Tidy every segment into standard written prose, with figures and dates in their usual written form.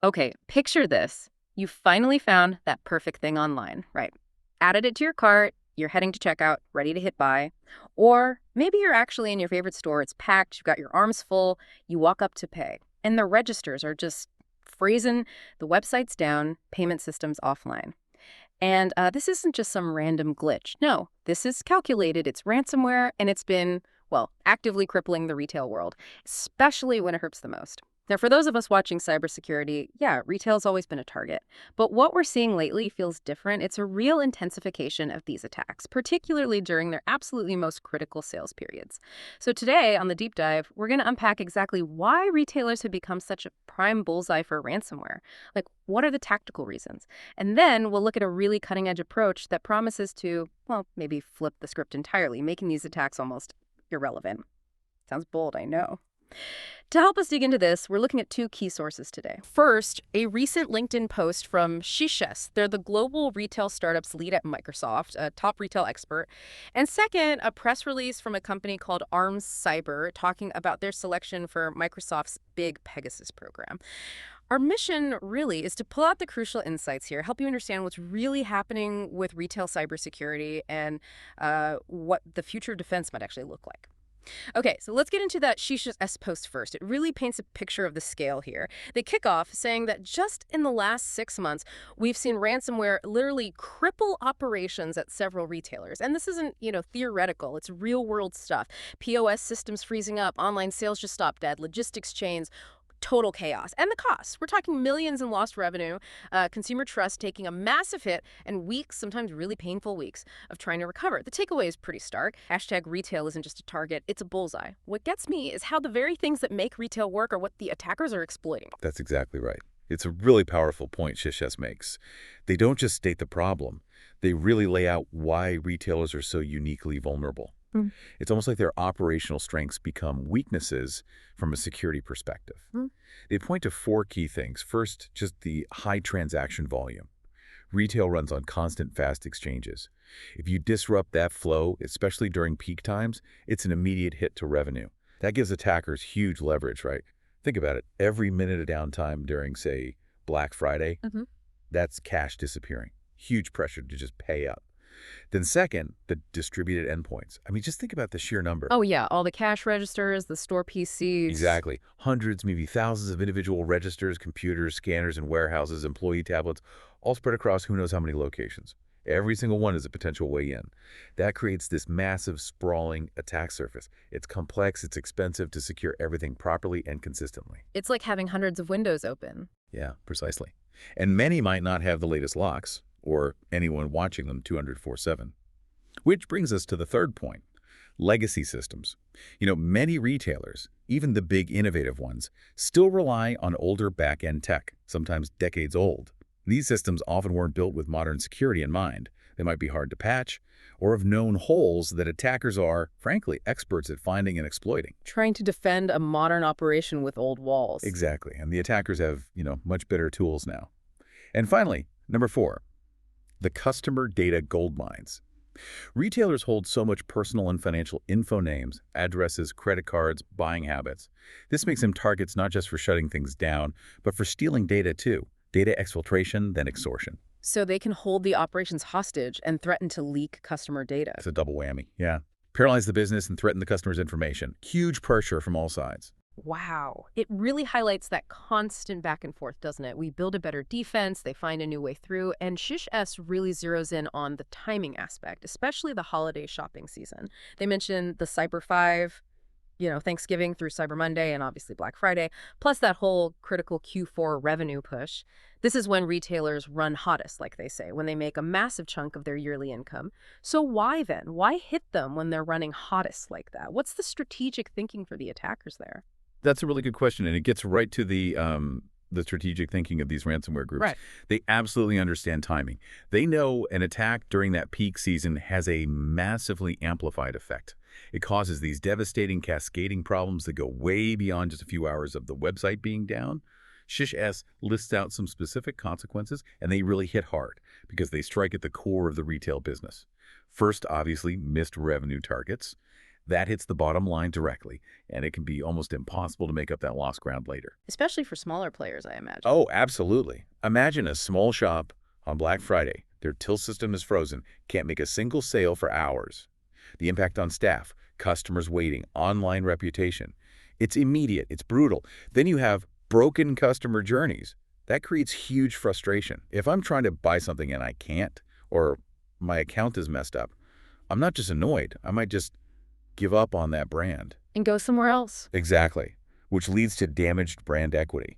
Okay, picture this. You finally found that perfect thing online, right? Added it to your cart, you're heading to checkout, ready to hit buy. Or maybe you're actually in your favorite store, it's packed, you've got your arms full, you walk up to pay, and the registers are just freezing, the website's down, payment system's offline. And this isn't just some random glitch. No, this is calculated, it's ransomware, and it's been, well, actively crippling the retail world, especially when it hurts the most. Now, for those of us watching cybersecurity, yeah, retail's always been a target. But what we're seeing lately feels different. It's a real intensification of these attacks, particularly during their absolutely most critical sales periods. So today, on the deep dive, we're going to unpack exactly why retailers have become such a prime bullseye for ransomware. Like, what are the tactical reasons? And then we'll look at a really cutting edge approach that promises to, well, maybe flip the script entirely, making these attacks almost irrelevant. Sounds bold, I know. To help us dig into this, we're looking at two key sources today. First, a recent LinkedIn post from Shishes. They're the global retail startups lead at Microsoft, a top retail expert. And second, a press release from a company called Arms Cyber talking about their selection for Microsoft's big Pegasus program. Our mission really is to pull out the crucial insights here, help you understand what's really happening with retail cybersecurity and what the future of defense might actually look like. Okay, so let's get into that Shisha's S post first. It really paints a picture of the scale here. They kick off saying that just in the last 6 months, we've seen ransomware literally cripple operations at several retailers. And this isn't, theoretical. It's real world stuff. POS systems freezing up, online sales just stopped dead, logistics chains, total chaos. And the costs. We're talking millions in lost revenue, consumer trust taking a massive hit, and weeks, sometimes really painful weeks, of trying to recover. The takeaway is pretty stark. Hashtag retail isn't just a target, it's a bullseye. What gets me is how the very things that make retail work are what the attackers are exploiting. That's exactly right. It's a really powerful point Shishes makes. They don't just state the problem. They really lay out why retailers are so uniquely vulnerable. Mm. It's almost like their operational strengths become weaknesses from a security perspective. Mm. They point to four key things. First, just the high transaction volume. Retail runs on constant fast exchanges. If you disrupt that flow, especially during peak times, it's an immediate hit to revenue. That gives attackers huge leverage, right? Think about it. Every minute of downtime during, say, Black Friday, Mhm. that's cash disappearing. Huge pressure to just pay up. Then second, the distributed endpoints. I mean, just think about the sheer number. Oh, yeah, all the cash registers, the store PCs. Exactly. Hundreds, maybe thousands of individual registers, computers, scanners, and warehouses, employee tablets, all spread across who knows how many locations. Every single one is a potential way in. That creates this massive, sprawling attack surface. It's complex, it's expensive to secure everything properly and consistently. It's like having hundreds of windows open. Yeah, precisely. And many might not have the latest locks, or anyone watching them 204/7. Which brings us to the third point. Legacy systems. Many retailers, even the big innovative ones, still rely on older back-end tech, sometimes decades old. These systems often weren't built with modern security in mind. They might be hard to patch, or have known holes that attackers are, frankly, experts at finding and exploiting. Trying to defend a modern operation with old walls. Exactly, and the attackers have, much better tools now. And finally, number four, the customer data gold mines. Retailers hold so much personal and financial info, names, addresses, credit cards, buying habits. This makes them targets not just for shutting things down, but for stealing data too. Data exfiltration, then extortion. So they can hold the operations hostage and threaten to leak customer data. It's a double whammy, yeah. Paralyze the business and threaten the customer's information. Huge pressure from all sides. Wow. It really highlights that constant back and forth, doesn't it? We build a better defense, they find a new way through, and Shish S really zeroes in on the timing aspect, especially the holiday shopping season. They mention the Cyber 5, Thanksgiving through Cyber Monday and obviously Black Friday, plus that whole critical Q4 revenue push. This is when retailers run hottest, like they say, when they make a massive chunk of their yearly income. So why then? Why hit them when they're running hottest like that? What's the strategic thinking for the attackers there? That's a really good question, and it gets right to the strategic thinking of these ransomware groups. Right. They absolutely understand timing. They know an attack during that peak season has a massively amplified effect. It causes these devastating cascading problems that go way beyond just a few hours of the website being down. Shish S lists out some specific consequences, and they really hit hard because they strike at the core of the retail business. First, obviously, missed revenue targets. That hits the bottom line directly, and it can be almost impossible to make up that lost ground later. Especially for smaller players, I imagine. Oh, absolutely. Imagine a small shop on Black Friday. Their till system is frozen, can't make a single sale for hours. The impact on staff, customers waiting, online reputation. It's immediate, it's brutal. Then you have broken customer journeys. That creates huge frustration. If I'm trying to buy something and I can't, or my account is messed up, I'm not just annoyed, I might just give up on that brand. And go somewhere else. Exactly, which leads to damaged brand equity.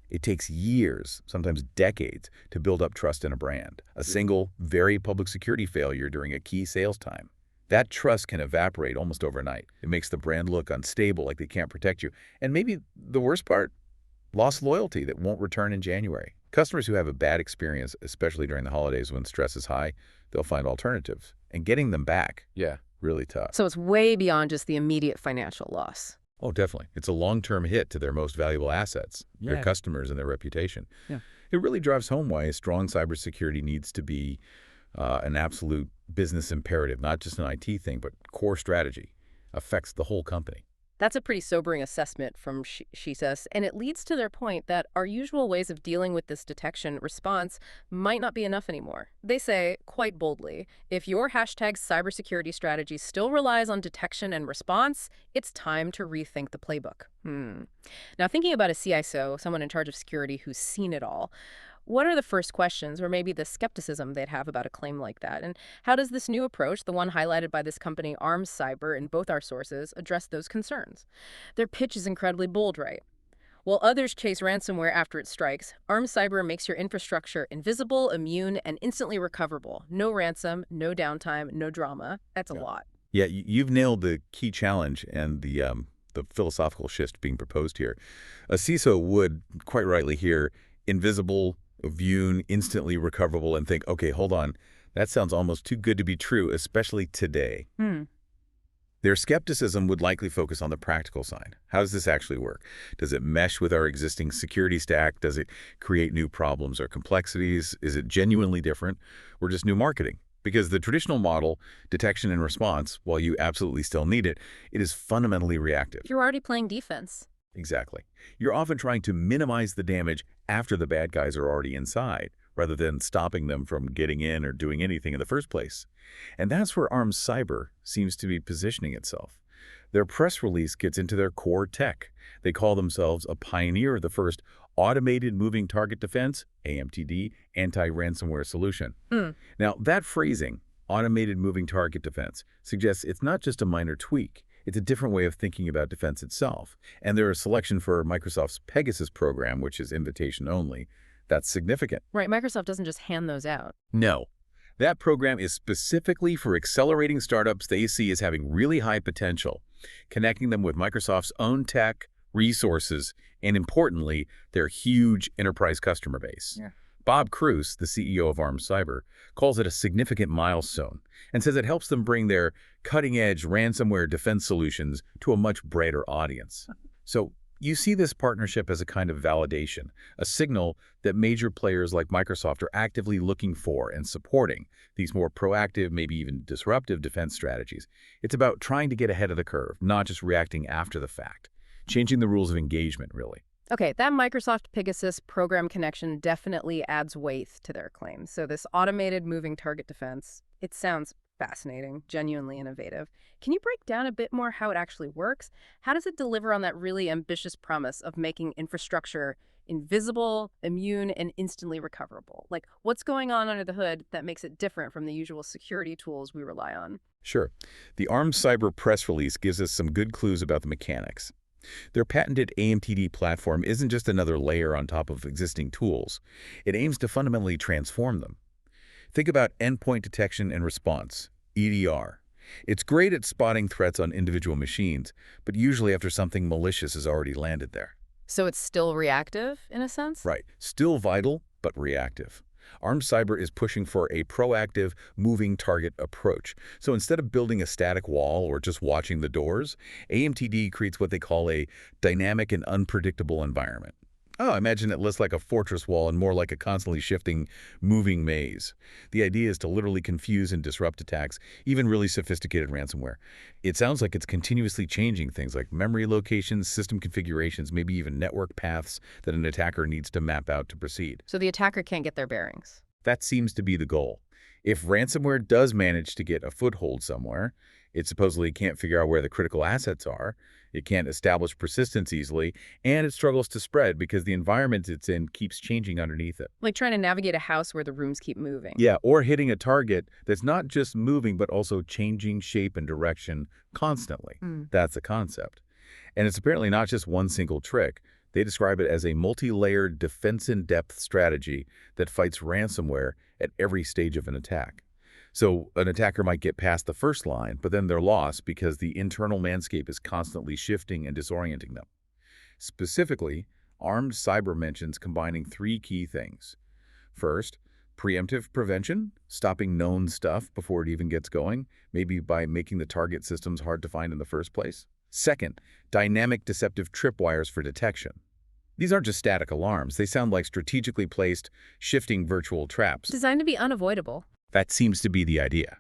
It takes years, sometimes decades, to build up trust in a brand. A single, very public security failure during a key sales time. That trust can evaporate almost overnight. It makes the brand look unstable, like they can't protect you. And maybe the worst part, lost loyalty that won't return in January. Customers who have a bad experience, especially during the holidays when stress is high, they'll find alternatives. And getting them back, really tough. So it's way beyond just the immediate financial loss. Oh, definitely. It's a long-term hit to their most valuable assets, their customers and their reputation. It really drives home why a strong cybersecurity needs to be an absolute business imperative, not just an IT thing, but core strategy. Affects the whole company. That's a pretty sobering assessment from Shisas, and it leads to their point that our usual ways of dealing with this detection response might not be enough anymore. They say, quite boldly, if your hashtag cybersecurity strategy still relies on detection and response, it's time to rethink the playbook. Now, thinking about a CISO, someone in charge of security who's seen it all, what are the first questions, or maybe the skepticism they'd have about a claim like that? And how does this new approach, the one highlighted by this company Arms Cyber in both our sources, address those concerns? Their pitch is incredibly bold, right? While others chase ransomware after it strikes, Arms Cyber makes your infrastructure invisible, immune, and instantly recoverable. No ransom, no downtime, no drama. That's a lot. Yeah, you've nailed the key challenge and the philosophical shift being proposed here. A CISO would, quite rightly, hear invisible, immune, instantly recoverable, and think, okay, hold on, that sounds almost too good to be true, especially today. Their skepticism would likely focus on the practical side. How does this actually work? Does it mesh with our existing security stack? Does it create new problems or complexities? Is it genuinely different or just new marketing? Because the traditional model, detection and response, while you absolutely still need it, it is fundamentally reactive. You're already playing defense. Exactly. You're often trying to minimize the damage after the bad guys are already inside, rather than stopping them from getting in or doing anything in the first place. And that's where Arms Cyber seems to be positioning itself. Their press release gets into their core tech. They call themselves a pioneer of the first automated moving target defense, AMTD, anti-ransomware solution. Now, that phrasing, automated moving target defense, suggests it's not just a minor tweak. It's a different way of thinking about defense itself. And there is selection for Microsoft's Pegasus program, which is invitation only. That's significant. Right, Microsoft doesn't just hand those out. No. That program is specifically for accelerating startups they see as having really high potential, connecting them with Microsoft's own tech, resources, and importantly, their huge enterprise customer base. Bob Cruz, the CEO of Arms Cyber, calls it a significant milestone and says it helps them bring their cutting-edge ransomware defense solutions to a much broader audience. So you see this partnership as a kind of validation, a signal that major players like Microsoft are actively looking for and supporting these more proactive, maybe even disruptive defense strategies. It's about trying to get ahead of the curve, not just reacting after the fact, changing the rules of engagement, really. Okay, that Microsoft Pegasus program connection definitely adds weight to their claims. So this automated moving target defense, it sounds fascinating, genuinely innovative. Can you break down a bit more how it actually works? How does it deliver on that really ambitious promise of making infrastructure invisible, immune, and instantly recoverable? Like, what's going on under the hood that makes it different from the usual security tools we rely on? Sure. The Arms Cyber press release gives us some good clues about the mechanics. Their patented AMTD platform isn't just another layer on top of existing tools. It aims to fundamentally transform them. Think about endpoint detection and response, EDR. It's great at spotting threats on individual machines, but usually after something malicious has already landed there. So it's still reactive, in a sense? Right. Still vital, but reactive. Arms Cyber is pushing for a proactive, moving target approach. So instead of building a static wall or just watching the doors, AMTD creates what they call a dynamic and unpredictable environment. Oh, imagine it less like a fortress wall and more like a constantly shifting, moving maze. The idea is to literally confuse and disrupt attacks, even really sophisticated ransomware. It sounds like it's continuously changing things like memory locations, system configurations, maybe even network paths that an attacker needs to map out to proceed. So the attacker can't get their bearings. That seems to be the goal. If ransomware does manage to get a foothold somewhere, it supposedly can't figure out where the critical assets are, it can't establish persistence easily, and it struggles to spread because the environment it's in keeps changing underneath it. Like trying to navigate a house where the rooms keep moving. Yeah, or hitting a target that's not just moving but also changing shape and direction constantly. Hmm. That's the concept. And it's apparently not just one single trick. They describe it as a multi-layered defense-in-depth strategy that fights ransomware at every stage of an attack. So an attacker might get past the first line, but then they're lost because the internal landscape is constantly shifting and disorienting them. Specifically, Armed Cyber mentions combining three key things. First, preemptive prevention, stopping known stuff before it even gets going, maybe by making the target systems hard to find in the first place. Second, dynamic deceptive tripwires for detection. These aren't just static alarms. They sound like strategically placed, shifting virtual traps. Designed to be unavoidable. That seems to be the idea.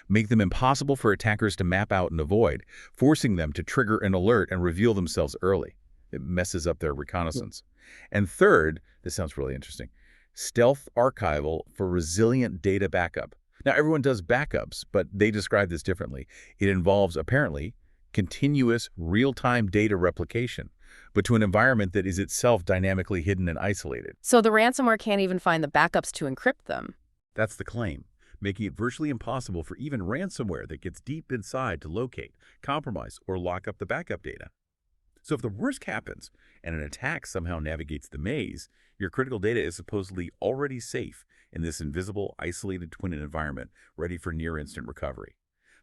Make them impossible for attackers to map out and avoid, forcing them to trigger an alert and reveal themselves early. It messes up their reconnaissance. And third, this sounds really interesting, stealth archival for resilient data backup. Now, everyone does backups, but they describe this differently. It involves, apparently, continuous real-time data replication, but to an environment that is itself dynamically hidden and isolated. So the ransomware can't even find the backups to encrypt them. That's the claim, making it virtually impossible for even ransomware that gets deep inside to locate, compromise, or lock up the backup data. So if the worst happens and an attack somehow navigates the maze, your critical data is supposedly already safe in this invisible, isolated twin environment, ready for near-instant recovery.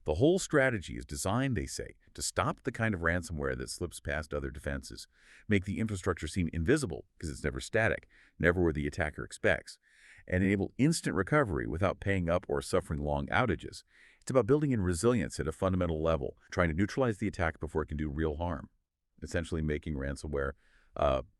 The whole strategy is designed, they say, to stop the kind of ransomware that slips past other defenses, make the infrastructure seem invisible because it's never static, never where the attacker expects, and enable instant recovery without paying up or suffering long outages. It's about building in resilience at a fundamental level, trying to neutralize the attack before it can do real harm, essentially making ransomware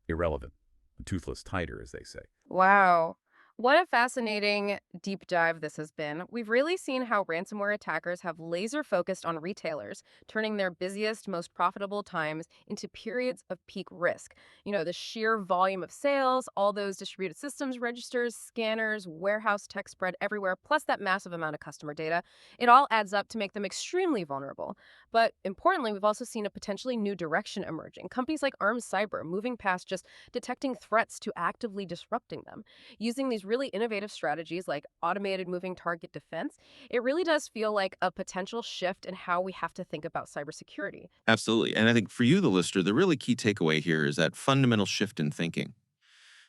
irrelevant, a toothless tiger, as they say. Wow. What a fascinating deep dive this has been. We've really seen how ransomware attackers have laser focused on retailers, turning their busiest, most profitable times into periods of peak risk. The sheer volume of sales, all those distributed systems, registers, scanners, warehouse tech spread everywhere, plus that massive amount of customer data, it all adds up to make them extremely vulnerable. But importantly, we've also seen a potentially new direction emerging. Companies like Armed Cyber moving past just detecting threats to actively disrupting them. Using these really innovative strategies like automated moving target defense, it really does feel like a potential shift in how we have to think about cybersecurity. Absolutely. And I think for you, the listener, the really key takeaway here is that fundamental shift in thinking.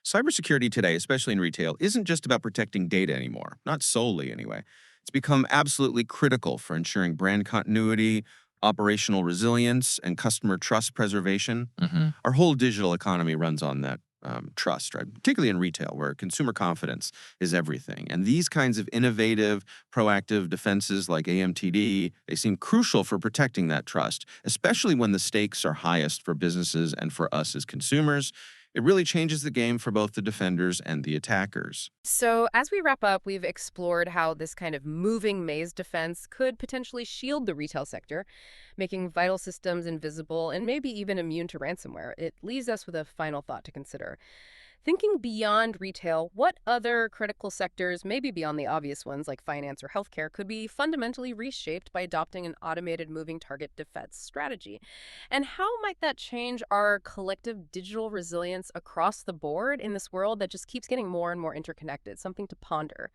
Cybersecurity today, especially in retail, isn't just about protecting data anymore, not solely anyway. It's become absolutely critical for ensuring brand continuity, operational resilience, and customer trust preservation. Our whole digital economy runs on that trust, right? Particularly in retail, where consumer confidence is everything. And these kinds of innovative, proactive defenses like AMTD, they seem crucial for protecting that trust, especially when the stakes are highest for businesses and for us as consumers. It really changes the game for both the defenders and the attackers. So, as we wrap up, we've explored how this kind of moving maze defense could potentially shield the retail sector, making vital systems invisible and maybe even immune to ransomware. It leaves us with a final thought to consider. Thinking beyond retail, what other critical sectors, maybe beyond the obvious ones like finance or healthcare, could be fundamentally reshaped by adopting an automated moving target defense strategy? And how might that change our collective digital resilience across the board in this world that just keeps getting more and more interconnected? Something to ponder.